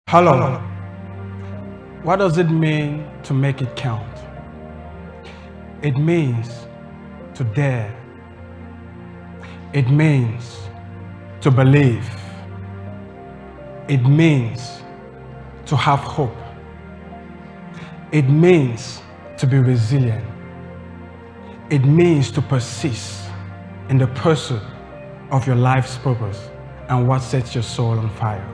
Hello. What does it mean to make it count? It means to dare. It means to believe. It means to have hope. It means to be resilient. It means to persist in the pursuit of your life's purpose and what sets your soul on fire.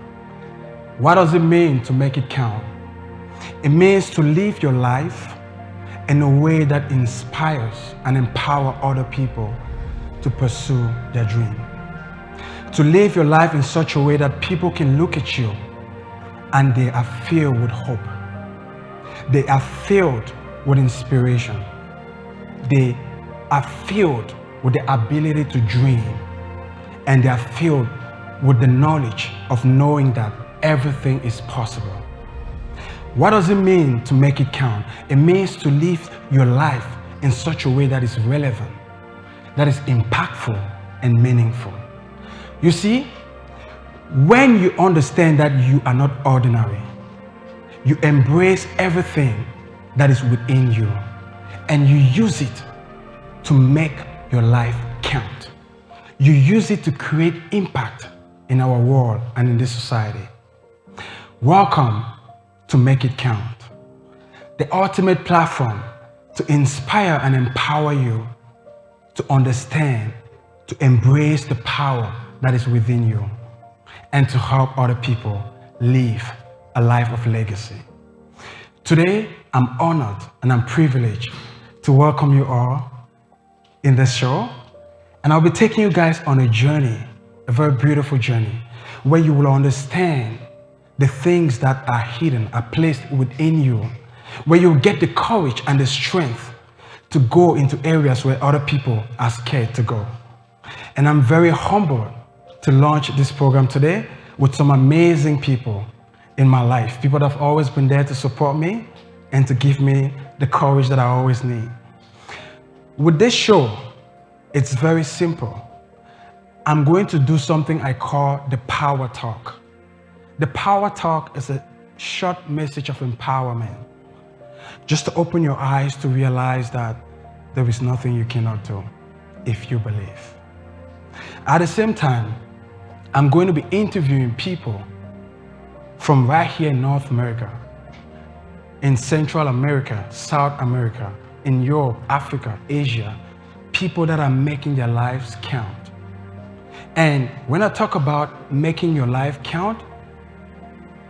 What does it mean to make it count? It means to live your life in a way that inspires and empowers other people to pursue their dream. To live your life in such a way that people can look at you and they are filled with hope. They are filled with inspiration. They are filled with the ability to dream. And they are filled with the knowledge of knowing that everything is possible. What does it mean to make it count? It means to live your life in such a way that is relevant, that is impactful and meaningful. You see, when you understand that you are not ordinary, you embrace everything that is within you and you use it to make your life count. You use it to create impact in our world and in this society. Welcome to Make It Count, the ultimate platform to inspire and empower you to understand, to embrace the power that is within you, and to help other people live a life of legacy. Today, I'm honored and I'm privileged to welcome you all in this show, and I'll be taking you guys on a journey, a very beautiful journey, where you will understand the things that are hidden, are placed within you, where you get the courage and the strength to go into areas where other people are scared to go. And I'm very humbled to launch this program today with some amazing people in my life, people that have always been there to support me and to give me the courage that I always need. With this show, it's very simple. I'm going to do something I call the Power Talk. The Power Talk is a short message of empowerment, just to open your eyes to realize that there is nothing you cannot do if you believe. At the same time, I'm going to be interviewing people from right here in North America, in Central America, South America, in Europe, Africa, Asia, people that are making their lives count. And when I talk about making your life count,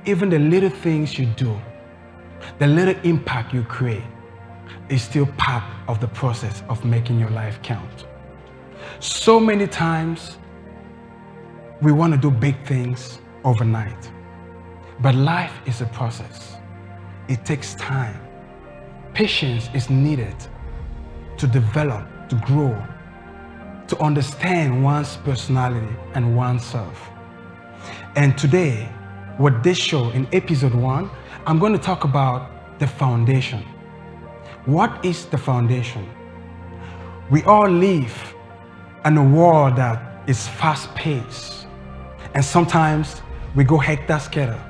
even the little things you do, the little impact you create is still part of the process of making your life count. So many times we want to do big things overnight, but life is a process. It takes time. Patience is needed to develop, to grow, to understand one's personality and oneself. And today, with this show, in episode 1, I'm going to talk about the foundation. What is the foundation? We all live in a world that is fast-paced, and sometimes we go hectare-scatter.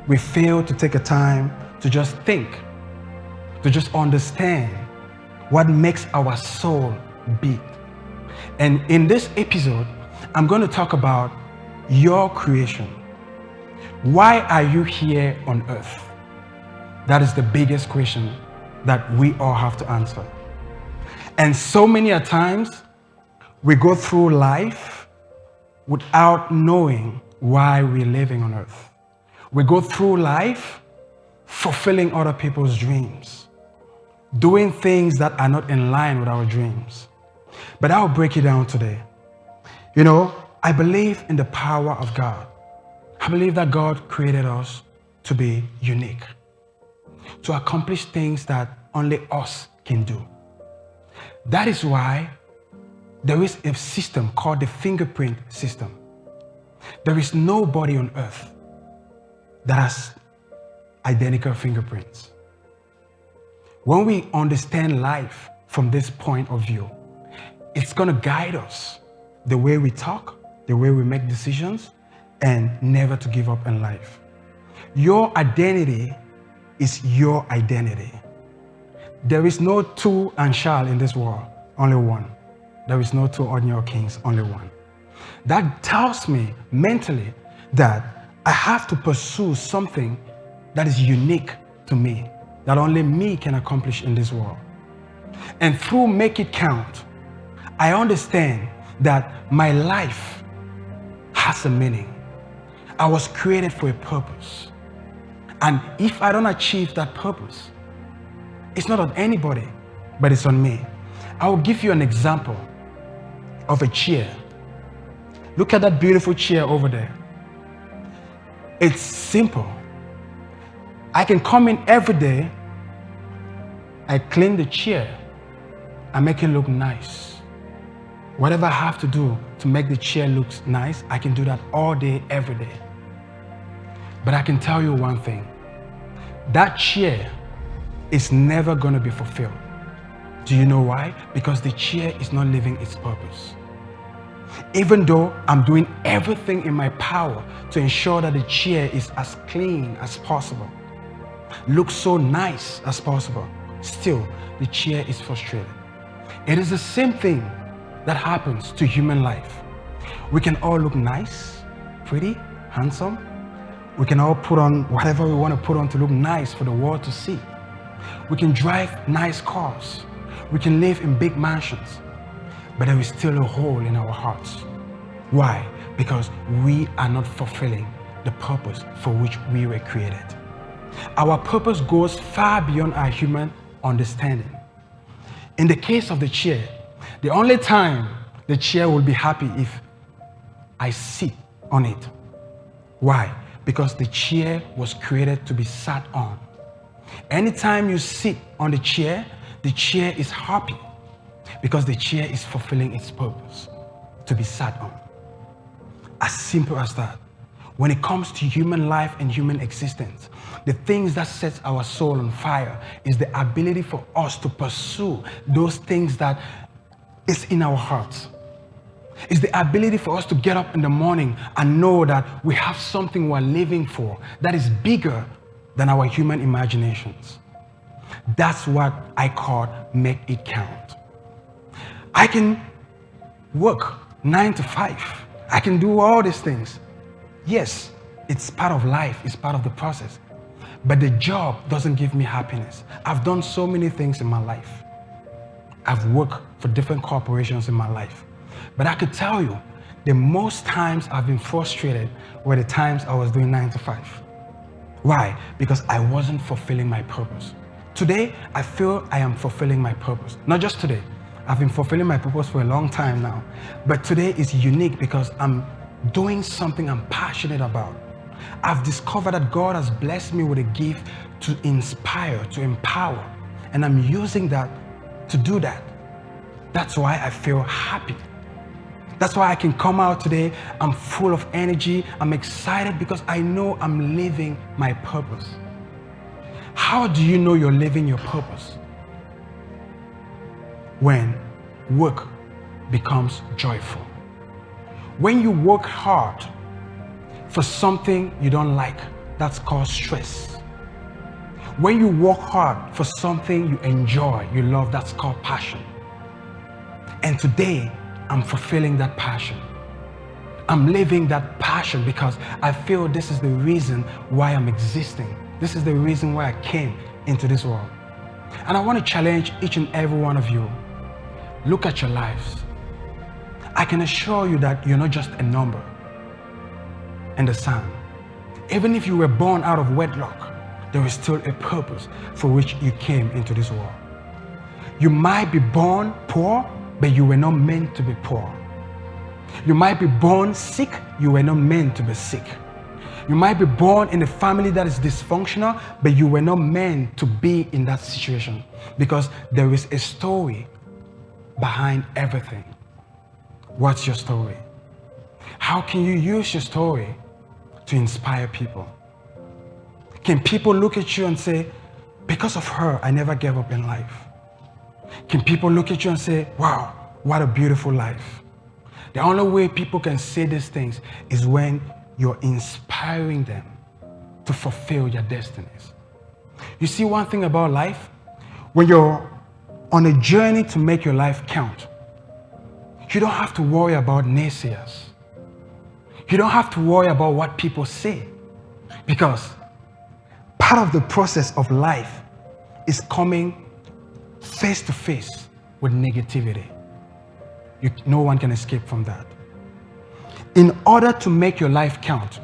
We fail to take a time to just think, to just understand what makes our soul beat. And in this episode, I'm going to talk about your creation. Why are you here on earth? That is the biggest question that we all have to answer. And so many a times, we go through life without knowing why we're living on earth. We go through life fulfilling other people's dreams, doing things that are not in line with our dreams. But I'll break it down today. You know, I believe in the power of God. I believe that God created us to be unique, to accomplish things that only us can do. That is why there is a system called the fingerprint system. There is nobody on earth that has identical fingerprints. When we understand life from this point of view, it's going to guide us, the way we talk, the way we make decisions, and never to give up in life. Your identity is your identity. There is no two Aanchal in this world, only one. There is no two Othniel kings, only one. That tells me mentally that I have to pursue something that is unique to me, that only me can accomplish in this world. And through Make It Count, I understand that my life has a meaning. I was created for a purpose. And if I don't achieve that purpose, it's not on anybody, but it's on me. I will give you an example of a chair. Look at that beautiful chair over there. It's simple. I can come in every day, I clean the chair, I make it look nice. Whatever I have to do to make the chair look nice, I can do that all day, every day. But I can tell you one thing. That chair is never going to be fulfilled. Do you know why? Because the chair is not living its purpose. Even though I'm doing everything in my power to ensure that the chair is as clean as possible, looks so nice as possible, still the chair is frustrated. It is the same thing that happens to human life. We can all look nice, pretty, handsome. We can all put on whatever we want to put on to look nice for the world to see. We can drive nice cars. We can live in big mansions. But there is still a hole in our hearts. Why? Because we are not fulfilling the purpose for which we were created. Our purpose goes far beyond our human understanding. In the case of the chair, the only time the chair will be happy if I sit on it. Why? Because the chair was created to be sat on. Anytime you sit on the chair is happy because the chair is fulfilling its purpose to be sat on. As simple as that. When it comes to human life and human existence, the things that sets our soul on fire is the ability for us to pursue those things that is in our hearts. It's the ability for us to get up in the morning and know that we have something we're living for that is bigger than our human imaginations. That's what I call Make It Count. I can work 9 to 5. I can do all these things. Yes, it's part of life, it's part of the process. But the job doesn't give me happiness. I've done so many things in my life. I've worked for different corporations in my life. But I could tell you, the most times I've been frustrated were the times I was doing 9 to 5. Why? Because I wasn't fulfilling my purpose. Today, I feel I am fulfilling my purpose. Not just today. I've been fulfilling my purpose for a long time now. But today is unique because I'm doing something I'm passionate about. I've discovered that God has blessed me with a gift to inspire, to empower. And I'm using that to do that. That's why I feel happy. That's why I can come out today. I'm full of energy. I'm excited because I know I'm living my purpose. How do you know you're living your purpose? When work becomes joyful. When you work hard for something you don't like, that's called stress. When you work hard for something you enjoy, you love, that's called passion. And today, I'm fulfilling that passion. I'm living that passion because I feel this is the reason why I'm existing. This is the reason why I came into this world. And I want to challenge each and every one of you. Look at your lives. I can assure you that you're not just a number in the sand. Even if you were born out of wedlock, there is still a purpose for which you came into this world. You might be born poor, but you were not meant to be poor. You might be born sick, you were not meant to be sick. You might be born in a family that is dysfunctional, but you were not meant to be in that situation because there is a story behind everything. What's your story? How can you use your story to inspire people? Can people look at you and say, because of her, I never gave up in life? Can people look at you and say, wow, what a beautiful life? The only way people can say these things is when you're inspiring them to fulfill your destinies. You see, one thing about life, when you're on a journey to make your life count, you don't have to worry about naysayers. You don't have to worry about what people say, because part of the process of life is coming face to face with negativity. No one can escape from that. In order to make your life count,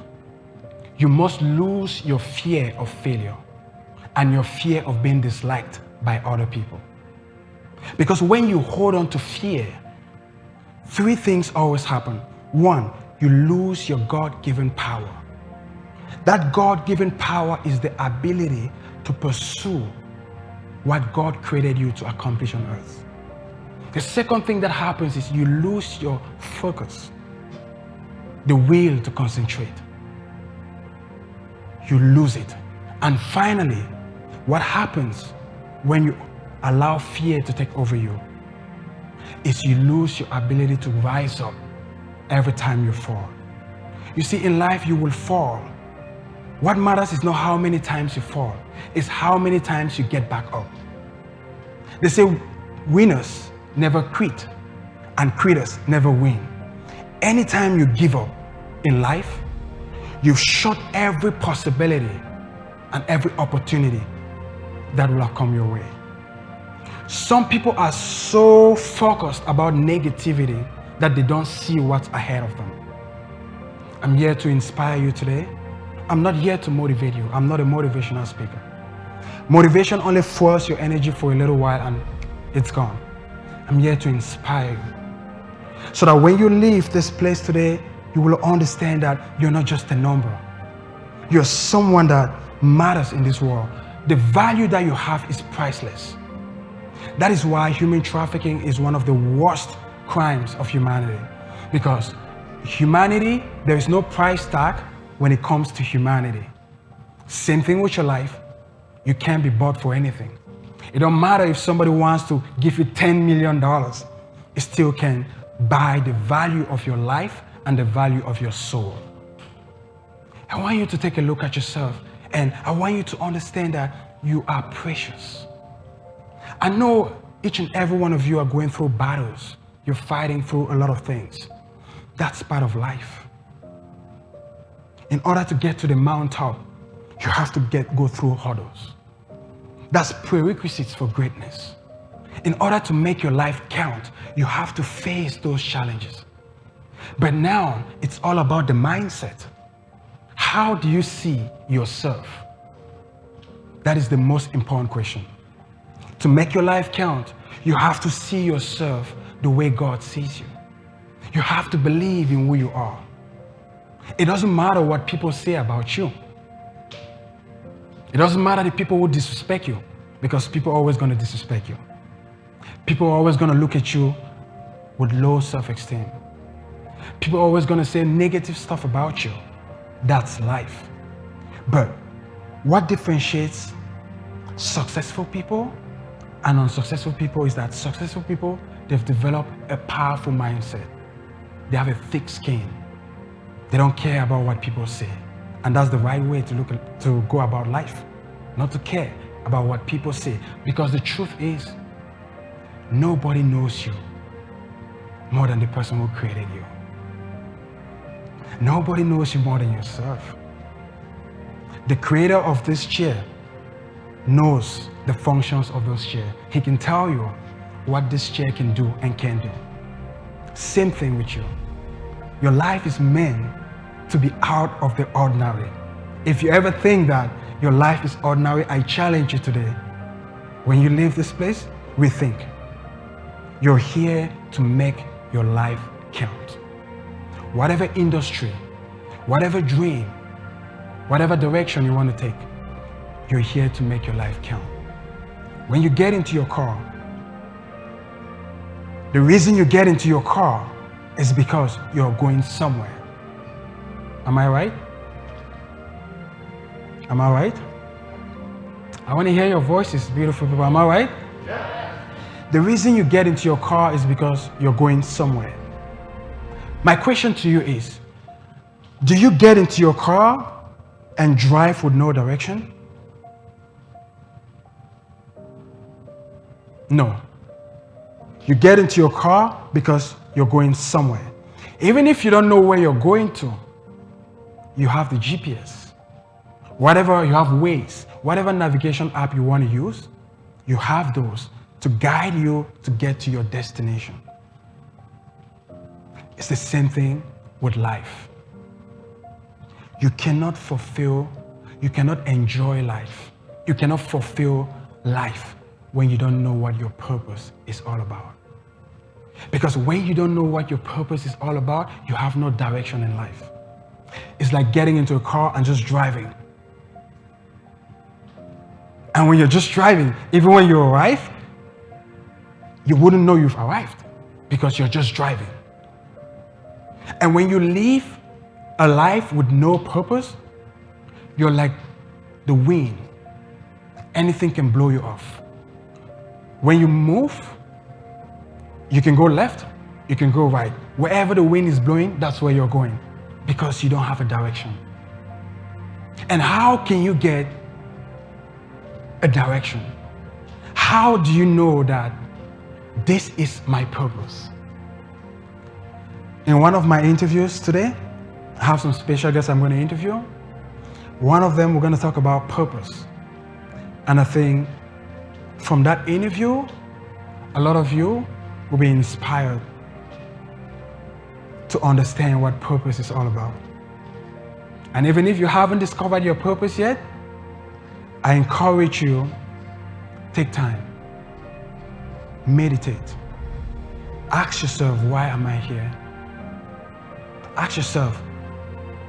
you must lose your fear of failure and your fear of being disliked by other people. Because when you hold on to fear, three things always happen. One, you lose your God-given power. That God-given power is the ability to pursue what God created you to accomplish on earth. The second thing that happens is you lose your focus, the will to concentrate. You lose it. And finally, what happens when you allow fear to take over you is you lose your ability to rise up every time you fall. You see, in life you will fall. What matters is not how many times you fall, it's how many times you get back up. They say winners never quit and quitters never win. Anytime you give up in life, you've shut every possibility and every opportunity that will come your way. Some people are so focused about negativity that they don't see what's ahead of them. I'm here to inspire you today. I'm not here to motivate you. I'm not a motivational speaker. Motivation only fuels your energy for a little while and it's gone. I'm here to inspire you, so that when you leave this place today, you will understand that you're not just a number. You're someone that matters in this world. The value that you have is priceless. That is why human trafficking is one of the worst crimes of humanity. Because humanity, there is no price tag when it comes to humanity. Same thing with your life. You can't be bought for anything. It don't matter if somebody wants to give you $10 million. It still can buy the value of your life and the value of your soul. I want you to take a look at yourself, and I want you to understand that you are precious. I know each and every one of you are going through battles. You're fighting through a lot of things. That's part of life. In order to get to the mountaintop, you have to go through hurdles. That's prerequisites for greatness. In order to make your life count, you have to face those challenges. But now it's all about the mindset. How do you see yourself? That is the most important question. To make your life count, you have to see yourself the way God sees you. You have to believe in who you are. It doesn't matter what people say about you. It doesn't matter the people who disrespect you, because people are always going to disrespect you. People are always going to look at you with low self-esteem. People are always going to say negative stuff about you. That's life. But what differentiates successful people and unsuccessful people is that successful people, they've developed a powerful mindset. They have a thick skin. They don't care about what people say. And that's the right way to go about life. Not to care about what people say. Because the truth is, nobody knows you more than the person who created you. Nobody knows you more than yourself. The creator of this chair knows the functions of this chair. He can tell you what this chair can do and can't do. Same thing with you. Your life is meant to be out of the ordinary. If you ever think that your life is ordinary, I challenge you today. When you leave this place, rethink. You're here to make your life count. Whatever industry, whatever dream, whatever direction you want to take, you're here to make your life count. When you get into your car, the reason you get into your car is because you're going somewhere. Am I right? Am I right? I want to hear your voices, beautiful people. Am I right? Yeah. The reason you get into your car is because you're going somewhere. My question to you is, do you get into your car and drive with no direction? No. You get into your car because you're going somewhere. Even if you don't know where you're going to, you have the GPS. Whatever, you have Waze, whatever navigation app you want to use, you have those to guide you to get to your destination. It's the same thing with life. You cannot enjoy life. You cannot fulfill life when you don't know what your purpose is all about. Because when you don't know what your purpose is all about, you have no direction in life. It's like getting into a car and just driving. And when you're just driving, even when you arrive, you wouldn't know you've arrived because you're just driving. And when you live a life with no purpose, you're like the wind. Anything can blow you off. When you move, you can go left, you can go right. Wherever the wind is blowing, that's where you're going because you don't have a direction. And how can you get a direction? How do you know that this is my purpose? In one of my interviews today, I have some special guests I'm going to interview. One of them, we're going to talk about purpose. And I think from that interview, a lot of you will be inspired to understand what purpose is all about. And even if you haven't discovered your purpose yet, I encourage you, take time, meditate, ask yourself, why am I here? Ask yourself,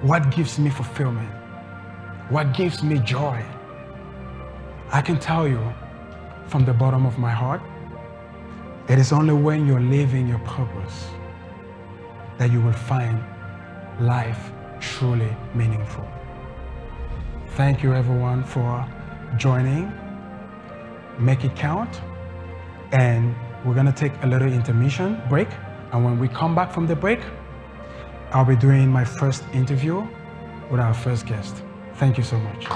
what gives me fulfillment? What gives me joy? I can tell you from the bottom of my heart, it is only when you're living your purpose that you will find life truly meaningful. Thank you everyone for joining. Make it count. And we're gonna take a little intermission break. And when we come back from the break, I'll be doing my first interview with our first guest. Thank you so much.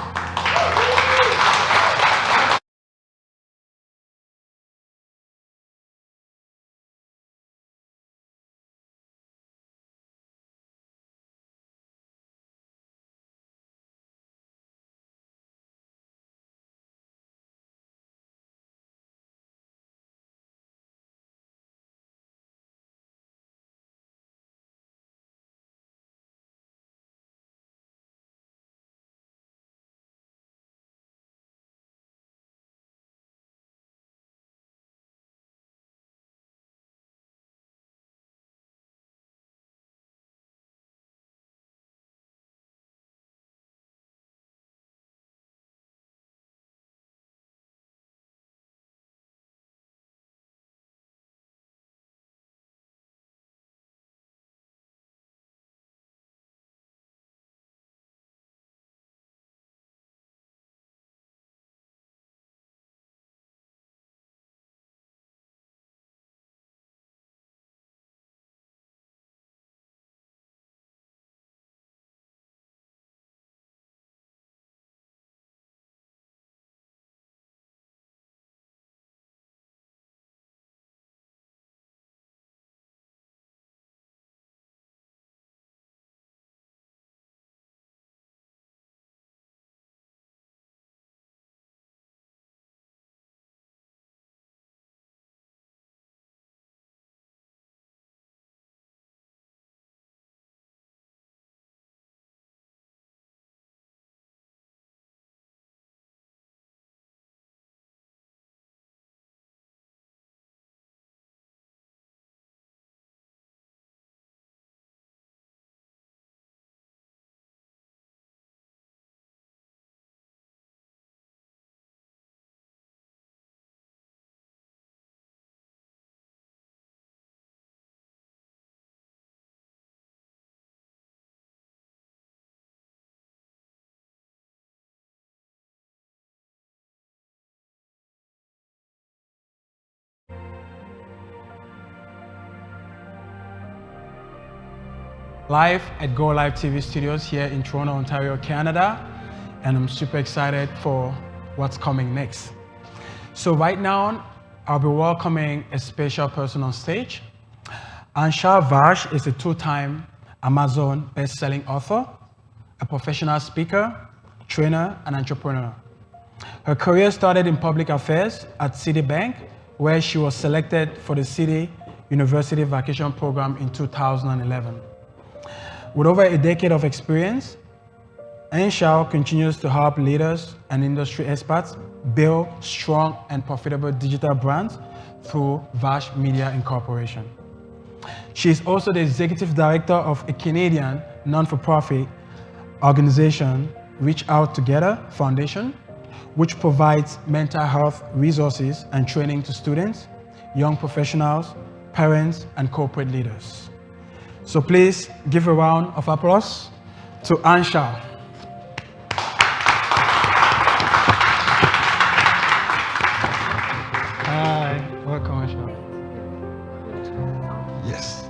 Live at Go Live TV Studios here in Toronto, Ontario, Canada. and I'm super excited for what's coming next. So right now, I'll be welcoming a special person on stage. Aanchal Vash is a two-time Amazon best-selling author, a professional speaker, trainer, and entrepreneur. Her career started in public affairs at Citibank, where she was selected for the Citi University Vacation Program in 2011. With over a decade of experience, Aanchal continues to help leaders and industry experts build strong and profitable digital brands through Vash Media Incorporation. She is also the executive director of a Canadian non-for-profit organization, Reach Out Together Foundation, which provides mental health resources and training to students, young professionals, parents, and corporate leaders. So please give a round of applause to Aanchal. Hi, welcome, Aanchal. Yes.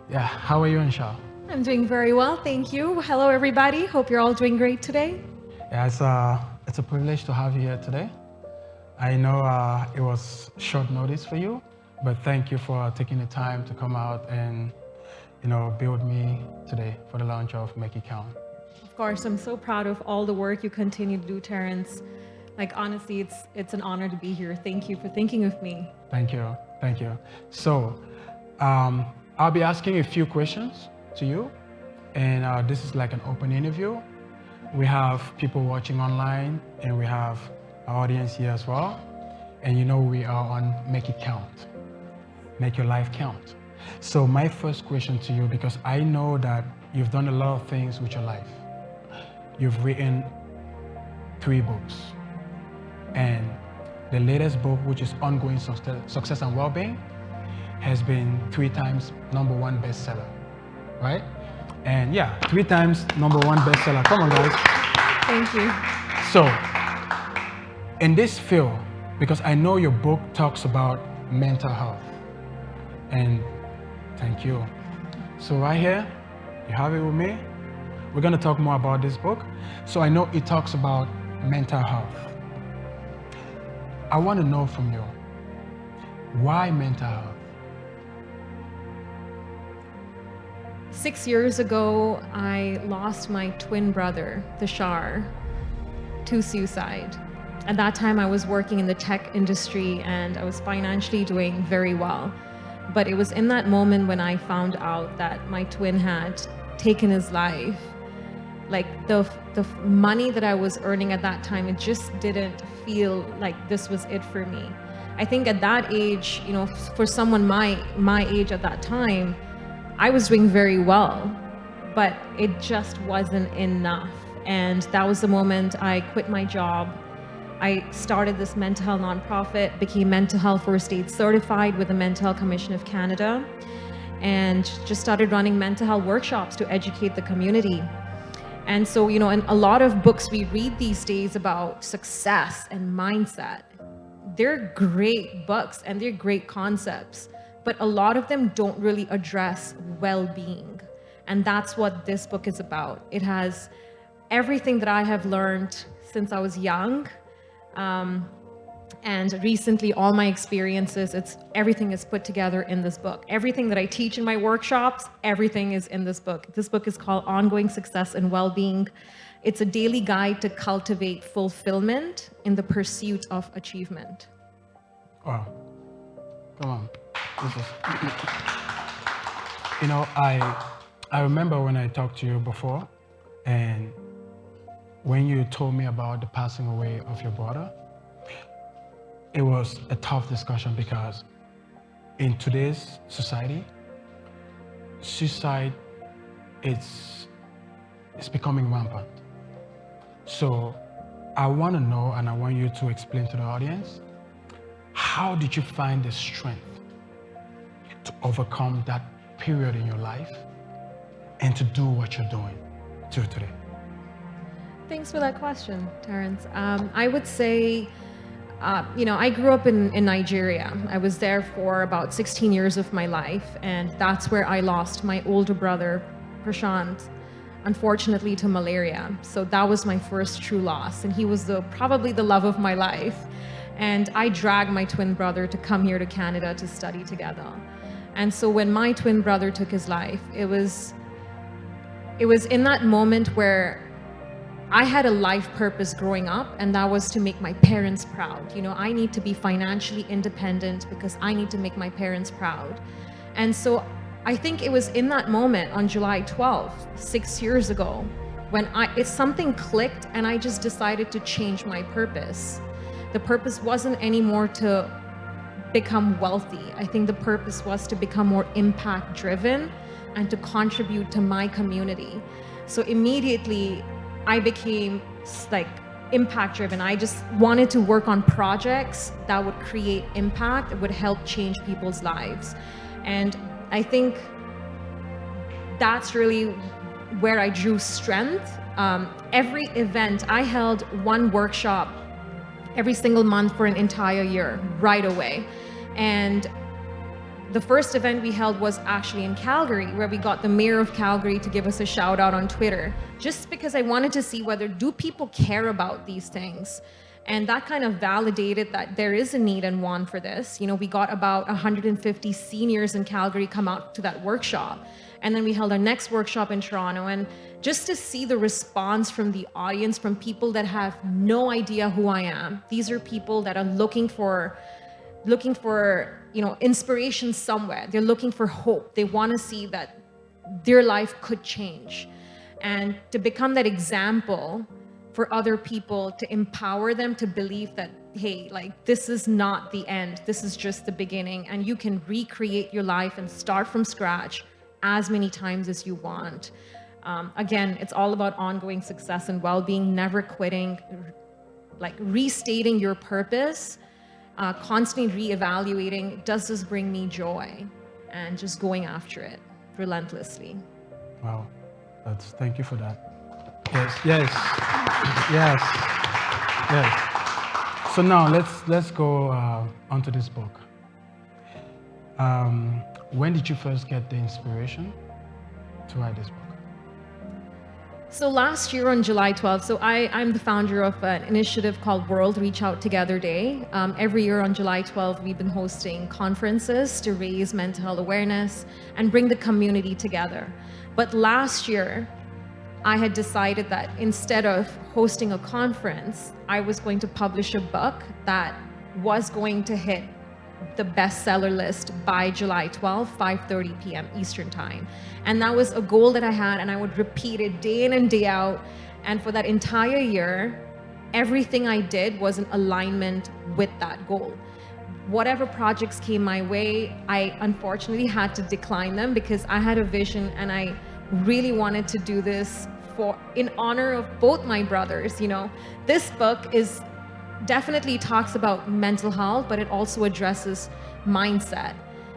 Yeah, how are you, Aanchal? I'm doing very well, thank you. Hello, everybody. Hope you're all doing great today. Yeah, it's a privilege to have you here today. I know it was short notice for you, but thank you for taking the time to come out and, be with me today for the launch of Make It Count. Of course, I'm so proud of all the work you continue to do, Terence. Like, honestly, it's an honor to be here. Thank you for thinking of me. Thank you. Thank you. So, I'll be asking a few questions to you, and this is like an open interview. We have people watching online, and we have our audience here as well. And we are on Make It Count. Make your life count. So my first question to you, because I know that you've done a lot of things with your life. You've written 3 books. And the latest book, which is Ongoing Success and Wellbeing, has been 3 times #1 bestseller, right? And yeah, 3 times #1 bestseller. Come on, guys. Thank you. So, in this field, because I know your book talks about mental health, and thank you. So right here, you have it with me. We're going to talk more about this book. So I know it talks about mental health. I want to know from you, why mental health? 6 years ago, I lost my twin brother, Tushar, to suicide. At that time, I was working in the tech industry and I was financially doing very well. But it was in that moment when I found out that my twin had taken his life. Like the money that I was earning at that time, it just didn't feel like this was it for me. I think at that age, for someone my age at that time, I was doing very well, but it just wasn't enough. And that was the moment I quit my job. I started this mental health nonprofit, became mental health first aid certified with the Mental Health Commission of Canada, and just started running mental health workshops to educate the community. And so, in a lot of books we read these days about success and mindset, they're great books and they're great concepts, but a lot of them don't really address well-being. And that's what this book is about. It has everything that I have learned since I was young, and recently all my experiences, everything is put together in this book. Everything that I teach in my workshops, everything is in this book. This book is called Ongoing Success and Wellbeing. It's a daily guide to cultivate fulfillment in the pursuit of achievement. Wow. Come on. I remember when I talked to you before, and when you told me about the passing away of your brother, it was a tough discussion because in today's society, suicide it's becoming rampant. So I want to know, and I want you to explain to the audience, how did you find the strength to overcome that period in your life and to do what you're doing till today? Thanks for that question, Terence. I would say, I grew up in Nigeria. I was there for about 16 years of my life, and that's where I lost my older brother Prashant, unfortunately, to malaria. So that was my first true loss. And he was probably the love of my life. And I dragged my twin brother to come here to Canada to study together. And so when my twin brother took his life, it was in that moment where I had a life purpose growing up, and that was to make my parents proud. You know, I need to be financially independent because I need to make my parents proud. And so I think it was in that moment on July 12th, 6 years ago, when something clicked and I just decided to change my purpose. The purpose wasn't anymore to become wealthy. I think the purpose was to become more impact driven and to contribute to my community. So immediately I became like impact driven. I just wanted to work on projects that would create impact, that would help change people's lives. And I think that's really where I drew strength. Every event, I held one workshop every single month for an entire year, right away. And the first event we held was actually in Calgary, where we got the mayor of Calgary to give us a shout out on Twitter, just because I wanted to see do people care about these things. And that kind of validated that there is a need and want for this. You know, we got about 150 seniors in Calgary come out to that workshop. And then we held our next workshop in Toronto. And just to see the response from the audience, from people that have no idea who I am. These are people that are looking for, you know, inspiration somewhere. They're looking for hope. They want to see that their life could change. And to become that example for other people, to empower them to believe that, hey, like, this is not the end. This is just the beginning. And you can recreate your life and start from scratch as many times as you want. Again, it's all about ongoing success and well-being, never quitting, like restating your purpose, constantly reevaluating, does this bring me joy? And just going after it relentlessly. Wow, thank you for that. Yes. So now let's go onto this book. When did you first get the inspiration to write this book? So last year on July 12th, so I'm the founder of an initiative called World Reach Out Together Day. Every year on July 12th, we've been hosting conferences to raise mental health awareness and bring the community together. But last year, I had decided that instead of hosting a conference, I was going to publish a book that was going to hit the bestseller list by July 12th, 5:30 p.m. Eastern time. And that was a goal that I had, and I would repeat it day in and day out. And for that entire year, everything I did was in alignment with that goal. Whatever projects came my way, I unfortunately had to decline them because I had a vision and I really wanted to do this in honor of both my brothers. You know, this book definitely talks about mental health, but it also addresses mindset.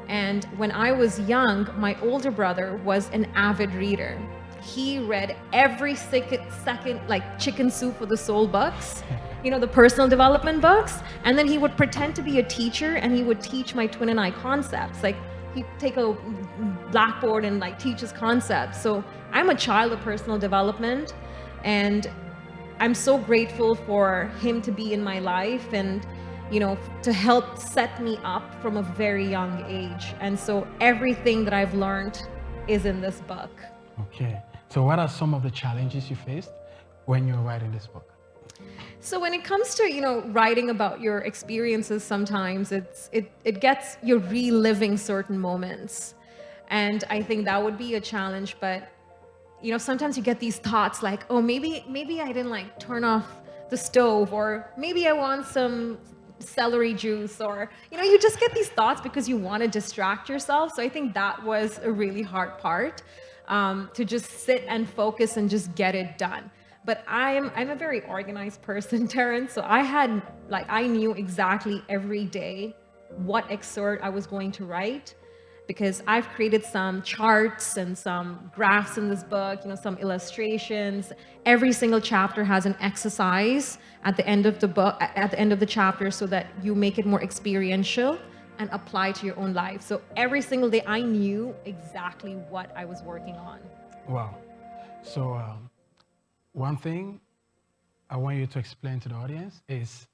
And when I was young, my older brother was an avid reader. He read every second like Chicken Soup for the Soul books, you know, the personal development books. And then he would pretend to be a teacher and he would teach my twin and I concepts. Like, he'd take a blackboard and like teach us concepts. So I'm a child of personal development, and I'm so grateful for him to be in my life and, you know, to help set me up from a very young age. And so everything that I've learned is in this book. Okay. So what are some of the challenges you faced when you were writing this book? So when it comes to, you know, writing about your experiences, sometimes it gets you're reliving certain moments. And I think that would be a challenge, but you know, sometimes you get these thoughts like, oh, maybe I didn't like turn off the stove, or maybe I want some celery juice, or, you know, you just get these thoughts because you want to distract yourself. So I think that was a really hard part, to just sit and focus and just get it done. But I'm a very organized person, Terence. So I knew exactly every day what excerpt I was going to write, because I've created some charts and some graphs in this book, you know, some illustrations. Every single chapter has an exercise at the end of the book, at the end of the chapter, so that you make it more experiential and apply to your own life. So every single day I knew exactly what I was working on. Wow. So one thing I want you to explain to the audience is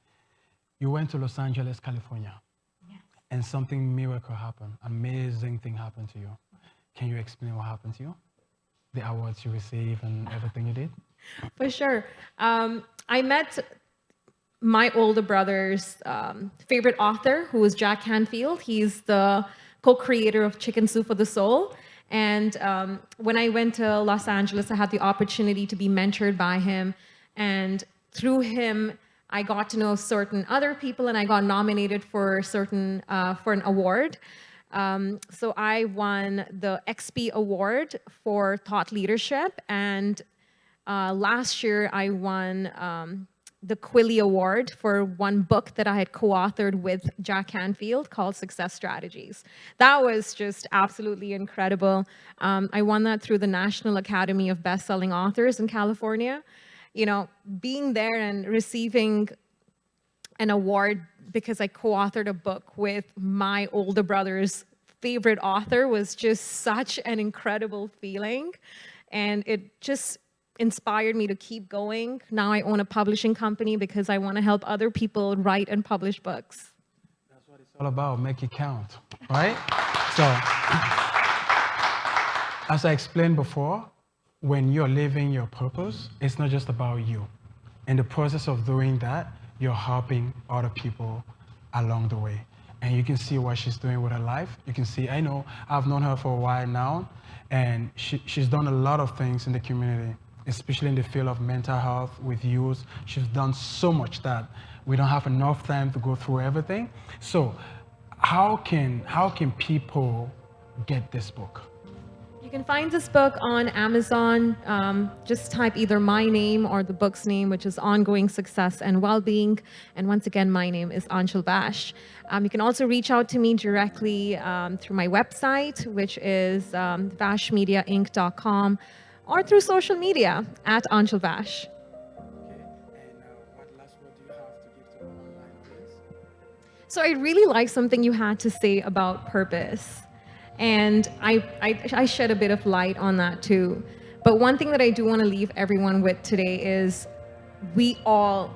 you went to Los Angeles, California, Yes. and something miracle happened, amazing thing happened to you. Can you explain what happened to you? The awards you received and everything you did? For sure. I met my older brother's favorite author, who is Jack Canfield. He's the co-creator of Chicken Soup for the Soul. And when I went to Los Angeles, I had the opportunity to be mentored by him. And through him, I got to know certain other people, and I got nominated for for an award. So I won the XP Award for Thought Leadership, and last year I won the Quilly Award for one book that I had co-authored with Jack Canfield called Success Strategies. That was just absolutely incredible. I won that through the National Academy of Best-Selling Authors in California. You know, being there and receiving an award because I co-authored a book with my older brother's favorite author was just such an incredible feeling. And it just inspired me to keep going. Now I own a publishing company because I want to help other people write and publish books. That's what it's all about, make it count, right? So, as I explained before, when you're living your purpose, it's not just about you. In the process of doing that, you're helping other people along the way. And you can see what she's doing with her life. You can see, I know, I've known her for a while now, and she's done a lot of things in the community, especially in the field of mental health with youth. She's done so much that we don't have enough time to go through everything. So how can people get this book? You can find this book on Amazon. Just type either my name or the book's name, which is Ongoing Success and Wellbeing. And once again, my name is Aanchal Vash. You can also reach out to me directly through my website, which is vashmediainc.com, or through social media at Aanchal Vash. Okay, and what last word do you have to give to our online audience? So I really like something you had to say about purpose. And I shed a bit of light on that too. But one thing that I do want to leave everyone with today is we all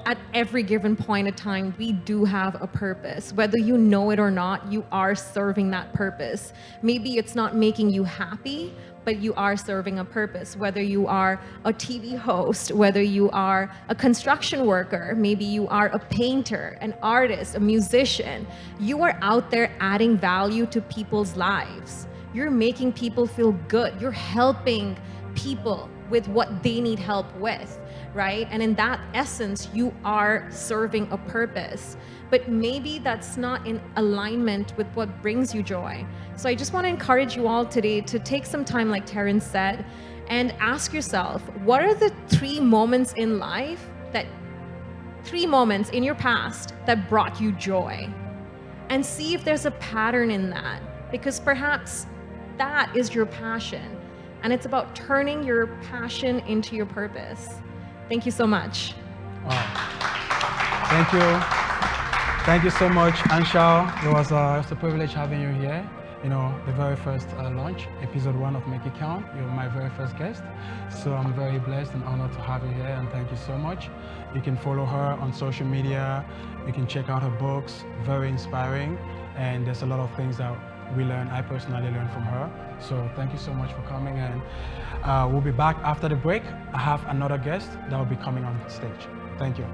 at every given point of time, we do have a purpose. Whether you know it or not, you are serving that purpose. Maybe it's not making you happy, but you are serving a purpose. Whether you are a TV host, whether you are a construction worker, maybe you are a painter, an artist, a musician, you are out there adding value to people's lives. You're making people feel good. You're helping people with what they need help with, right? And in that essence, you are serving a purpose. But maybe that's not in alignment with what brings you joy. So I just want to encourage you all today to take some time, like Terence said, and ask yourself, what are the 3 moments in life that 3 moments in your past that brought you joy? And see if there's a pattern in that, because perhaps that is your passion. And it's about turning your passion into your purpose. Thank you so much. Wow. Thank you. Thank you so much, Aanchal. It was a privilege having you here. You know, the very first launch, episode 1 of Make It Count. You're my very first guest. So I'm very blessed and honored to have you here, and thank you so much. You can follow her on social media. You can check out her books, very inspiring. And there's a lot of things that I personally learned from her. So thank you so much for coming, and we'll be back after the break. I have another guest that will be coming on stage. Thank you.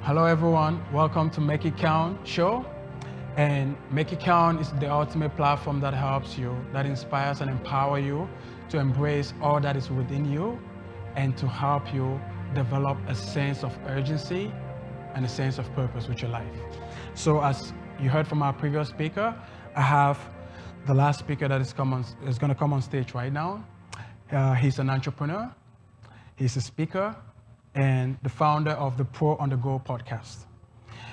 Hello everyone, welcome to Make It Count show. And Make It Count is the ultimate platform that helps you, that inspires and empowers you to embrace all that is within you and to help you develop a sense of urgency and a sense of purpose with your life. So as you heard from our previous speaker, I have the last speaker that is going to come on stage right now. He's an entrepreneur, he's a speaker, and the founder of the Pro on the Go podcast.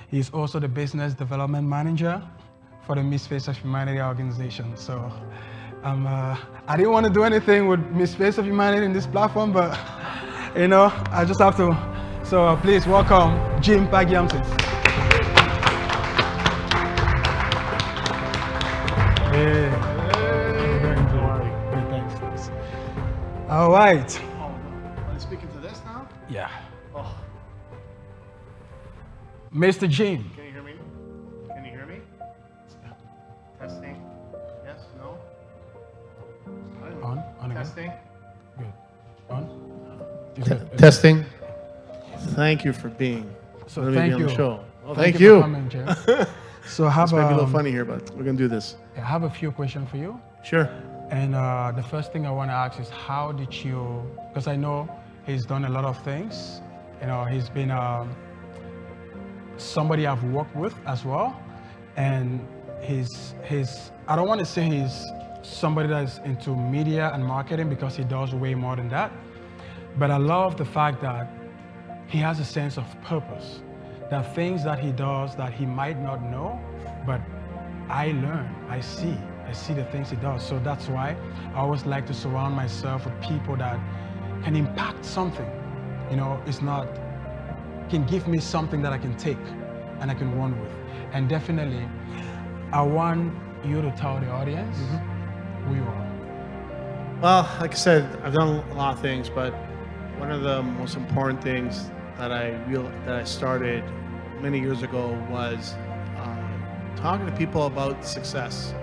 He's also the business development manager for the Misfits of Humanity organization. So I didn't want to do anything with Misfits of Humanity in this platform, but I just have to. So please welcome Jim Pagiamtzis. Hey. Great, thanks. All right. Are you speaking to this now? Yeah. Oh. Mr. Jim. Can you hear me? Can you hear me? Testing. Yes? No? On again. Testing. Good. On. Good. Testing. Thank you for being. So on thank you. The show. Well, thank thank you you. for coming, Jim. So I have This might be a little funny here, but we're gonna do this. I have a few questions for you. Sure. And the first thing I want to ask is, how did you? Because I know he's done a lot of things. He's been somebody I've worked with as well, and he's. I don't want to say he's somebody that is into media and marketing, because he does way more than that. But I love the fact that he has a sense of purpose. There are things that he does that he might not know, but I learn, I see the things he does. So that's why I always like to surround myself with people that can impact something. It's not, can give me something that I can take and I can run with. And definitely, I want you to tell the audience who you are. Well, like I said, I've done a lot of things, but one of the most important things that I started many years ago was talking to people about success.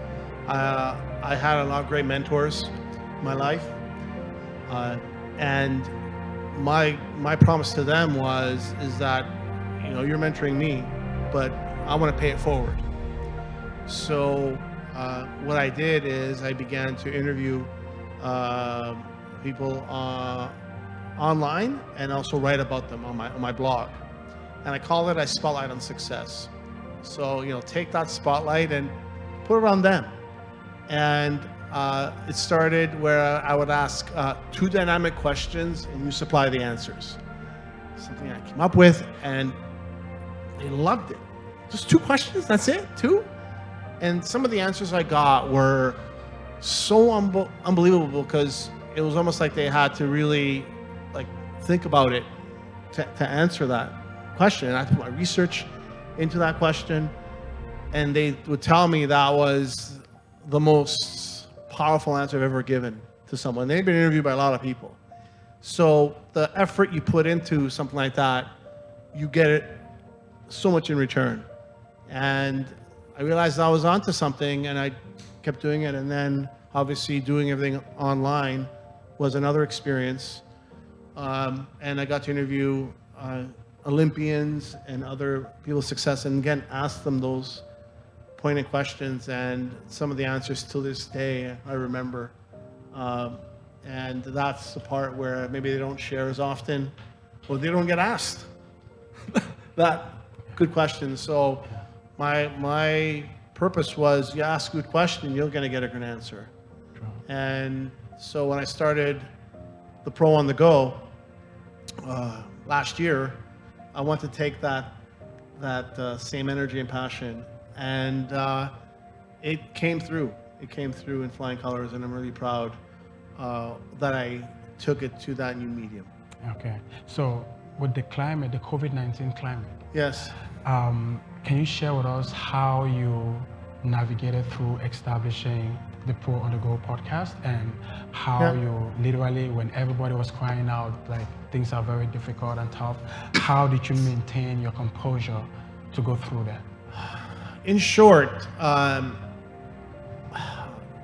I had a lot of great mentors in my life, and my promise to them is that you're mentoring me, but I want to pay it forward. So what I did is I began to interview people online and also write about them on my blog, and I call it a spotlight on success. So take that spotlight and put it on them. And it started where I would ask 2 dynamic questions and you supply the answers. Something I came up with, and they loved it. Just 2 questions, that's it, 2. And some of the answers I got were so unbelievable, because it was almost like they had to really think about it to answer that question. And I put my research into that question, and they would tell me that was the most powerful answer I've ever given to someone. They've been interviewed by a lot of people. So the effort you put into something like that, you get it so much in return. And I realized I was onto something, and I kept doing it. And then obviously doing everything online was another experience. And I got to interview Olympians and other people's success, and again, ask them those pointed questions, and some of the answers to this day I remember. And that's the part where maybe they don't share as often, or they don't get asked that good question. So my purpose was, you ask a good question, you're going to get a good answer. And so when I started the Pro on the Go last year, I want to take that same energy and passion, and it came through. It came through in flying colors, and I'm really proud that I took it to that new medium. Okay. So with the climate, the COVID-19 climate. Yes. Can you share with us how you navigated through establishing the Pro on the Go podcast, and how you literally, when everybody was crying out, like things are very difficult and tough, how did you maintain your composure to go through that? In short,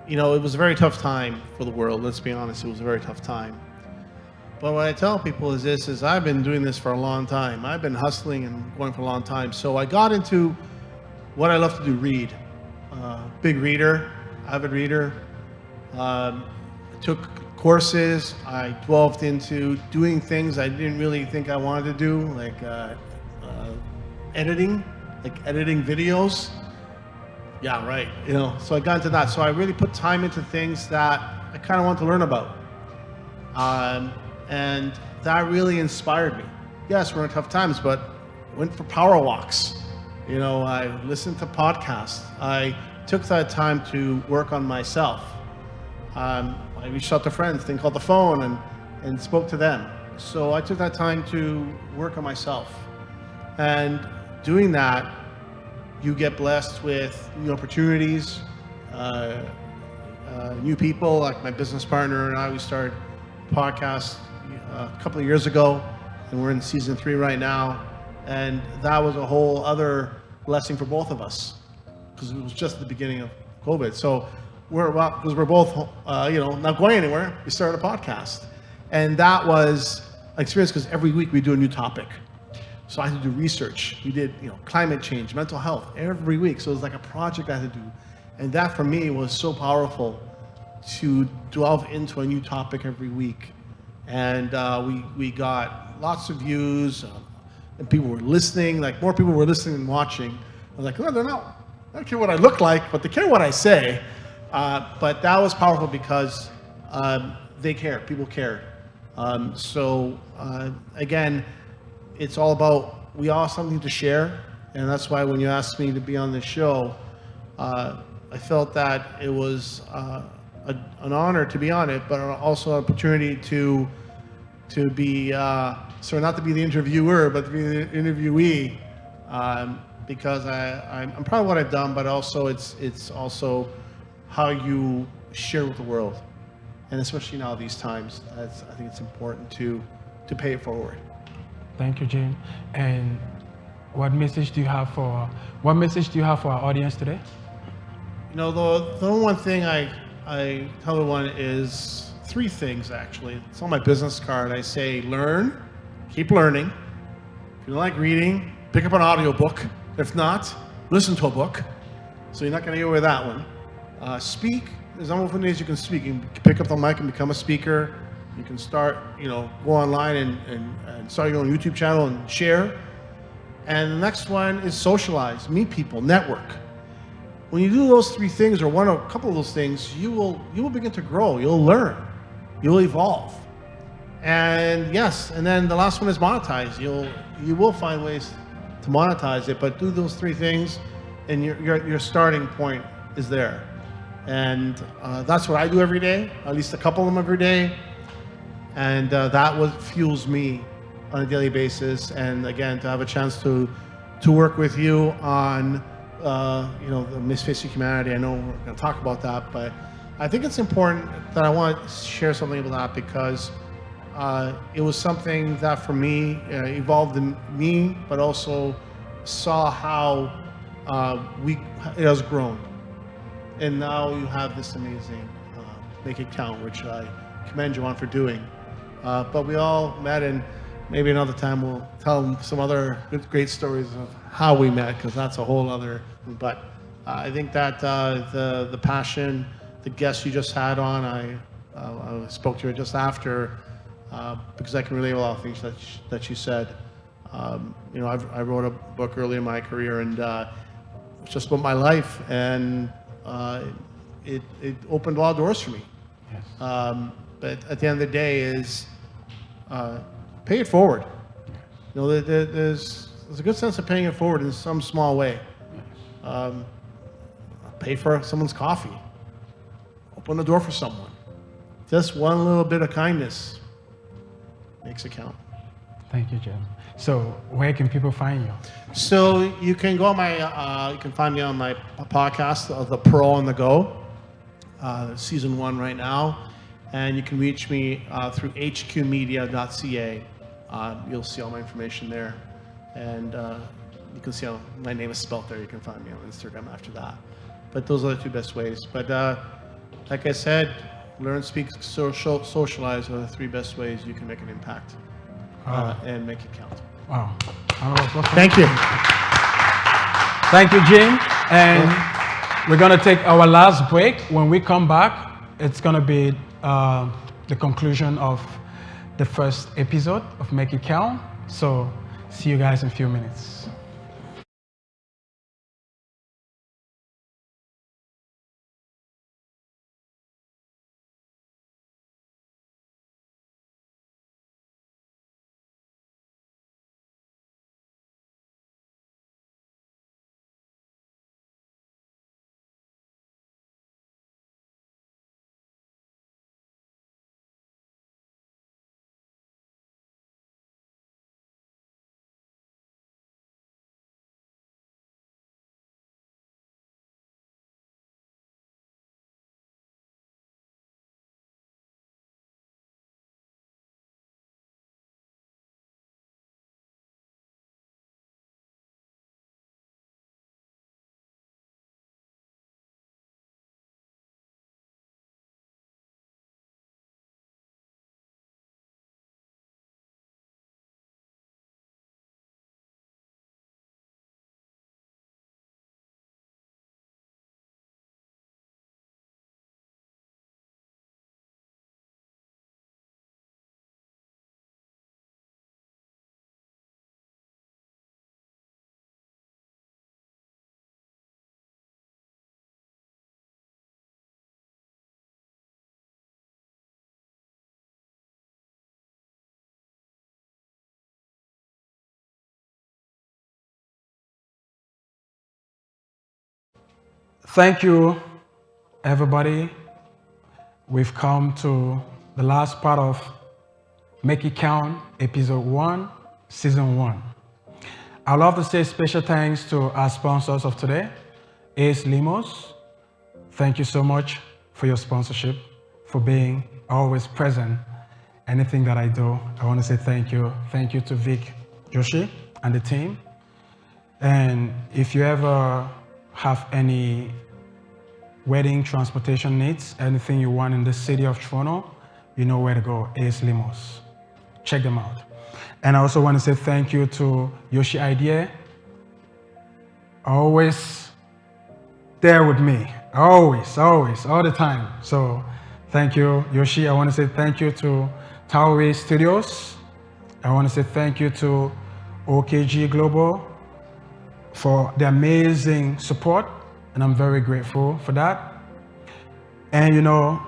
it was a very tough time for the world. Let's be honest, it was a very tough time. But what I tell people is this, is I've been doing this for a long time. I've been hustling and going for a long time. So I got into what I love to do, read. Big reader, avid reader. Took courses. I delved into doing things I didn't really think I wanted to do, like editing videos. Yeah, right. You know, so I got into that. So I really put time into things that I kind of want to learn about. And that really inspired me. Yes, we're in tough times, but I went for power walks. You know, I listened to podcasts. I took that time to work on myself. I reached out to friends, thing called the phone, and spoke to them. So I took that time to work on myself. And doing that, you get blessed with new opportunities, new people. Like my business partner and I, we started a podcast a couple of years ago, and we're in season 3 right now. And that was a whole other blessing for both of us, because it was just the beginning of COVID. So because we're both, not going anywhere, we started a podcast. And that was an experience, because every week we do a new topic. So I had to do research. We did, climate change, mental health, every week. So it was like a project I had to do. And that for me was so powerful, to delve into a new topic every week. And we got lots of views, and people were listening, like more people were listening and watching. I was like, oh, I don't care what I look like, but they care what I say. But that was powerful because they care, people cared. Again, it's all about, we all have something to share. And that's why when you asked me to be on this show, I felt that it was an honor to be on it, but also an opportunity to be, not to be the interviewer, but to be the interviewee, because I'm proud of what I've done, but also it's also how you share with the world. And especially now these times, I think it's important to pay it forward. Thank you, Jim. And what message do you have for our audience today? The only one thing I tell everyone is 3 things, actually. It's on my business card. I say, learn, keep learning. If you don't like reading, pick up an audiobook. If not, listen to a book. So you're not going to get away with that one. Speak. There's different ways you can speak. You can pick up the mic and become a speaker. You can start, go online and start your own YouTube channel and share. And the next one is socialize, meet people, network. When you do those 3 things, or one or a couple of those things, you will begin to grow. You'll learn. You'll evolve. And yes, and then the last one is monetize. You will find ways to monetize it, but do those 3 things, and your starting point is there. And that's what I do every day, at least a couple of them every day. And that what fuels me on a daily basis. And again, to have a chance to work with you on the misfits of humanity. I know we're going to talk about that, but I think it's important that I want to share something about that, because it was something that for me evolved in me, but also saw how it has grown. And now you have this amazing Make It Count, which I commend you on for doing. But we all met, and maybe another time we'll tell some other great stories of how we met, because that's a whole other. But I think that the passion, the guest you just had on, I spoke to her just after, because I can relate a lot of things that you said. I wrote a book early in my career, and it's just about my life, and it opened a lot of doors for me. Yes. But at the end of the day is pay it forward. There's a good sense of paying it forward in some small way. Pay for someone's coffee. Open the door for someone. Just one little bit of kindness makes it count. Thank you, Jim. So where can people find you? So you can go on you can find me on my podcast, The Pro on the Go, season 1 right now. And you can reach me through hqmedia.ca. You'll see all my information there. And you can see how my name is spelled there. You can find me on Instagram after that. But those are the 2 best ways. But like I said, learn, speak, socialize are the 3 best ways you can make an impact and make it count. Wow. Thank you. Thank you, Jim. And we're going to take our last break. When we come back, it's going to be the conclusion of the first episode of Make It Count. So see you guys in a few minutes. Thank you, everybody. We've come to the last part of Make It Count, Episode 1, Season 1. I'd love to say special thanks to our sponsors of today, Limos. Thank you so much for your sponsorship, for being always present. Anything that I do, I want to say thank you. Thank you to Vic, Yoshi, and the team. And if you ever have any wedding transportation needs, anything you want in the city of Toronto, you know where to go, Limos. Check them out. And I also want to say thank you to Yoshi Idea, always there with me, always, all the time. So thank you, Yoshi. I want to say thank you to Taory Studios. I want to say thank you to OKG Global for the amazing support, and I'm very grateful for that. And you know,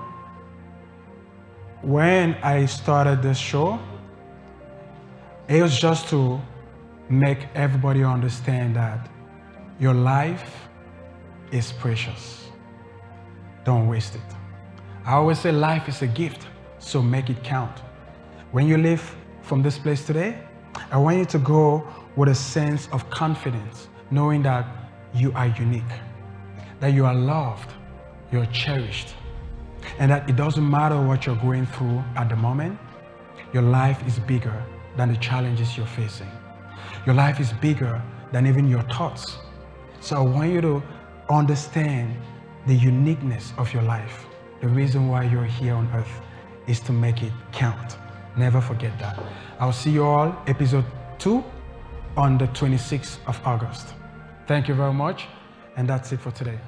when I started this show, it was just to make everybody understand that your life is precious. Don't waste it. I always say life is a gift, so make it count. When you leave from this place today, I want you to go with a sense of confidence, knowing that you are unique, that you are loved, you're cherished, and that it doesn't matter what you're going through at the moment, your life is bigger than the challenges you're facing. Your life is bigger than even your thoughts. So I want you to understand the uniqueness of your life. The reason why you're here on earth is to make it count. Never forget that. I'll see you all, episode 2 on the 26th of August. Thank you very much, and that's it for today.